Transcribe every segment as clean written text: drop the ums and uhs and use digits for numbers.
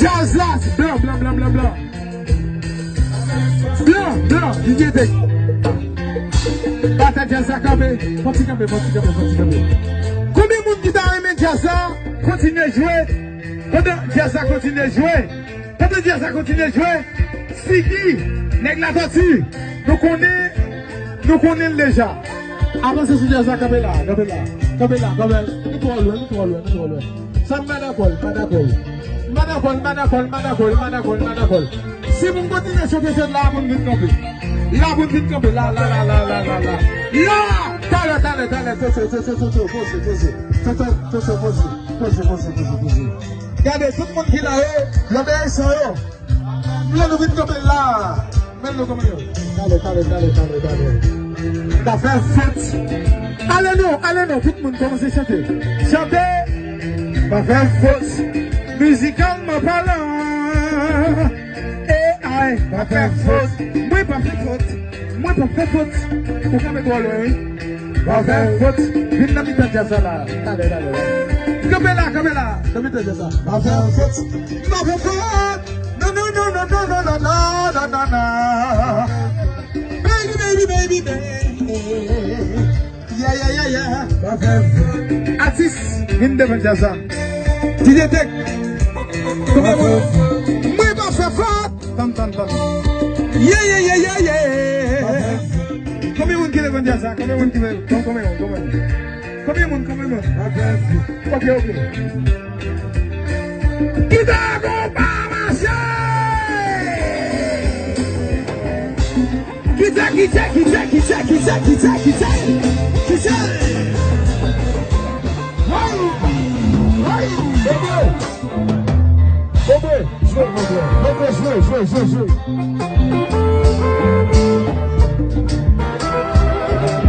Jazz là, blanc, blanc, blanc, blanc, blanc. Blanc, blanc, DJ Tech. Bata jazz à camper. Continue à camper. Combien de monde qui t'a aimé jazz là? Continue à jouer. Pendant jazz à continue à jouer. Pendant jazz à continue à jouer. Siki, nèg la tortue. Nous connaissons déjà. Avant ce jazz à camper là. Nous trop loin. Ça m'a d'accord. Si vous continuez à chanter là, vous venez camper. Là, vous venez camper. Là. T'allez. Regardez, tout le monde qui est là-haut, le meilleur sont eux. Là, nous venons camper là. Mets-le comme ça. Allez. T'as fait fête. Allez, non, tout le monde commence à chanter. Chantez. T'as fait fête. Musicalement parlant. Pas faire faute. Moi pas faire faute. Pourquoi me dois loin? Pas faire faute. Viens dans mi-temps de ça là. Allez. Camela. Dans mi-temps de ça. Pas faire faute. Non. Baby. Yeah. Pas faire faute. Artiste, viens devant ça. DJ Tech. Moi pas faire faute. Tan. Yeah. Combien de monde qui veut dire ça? Combien de monde qui veut? Combien de monde? Ok. Qui t'a accompagné? Qui t'a? Jouez.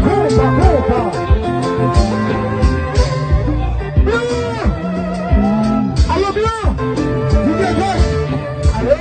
Compa. Allô, bien. Allô.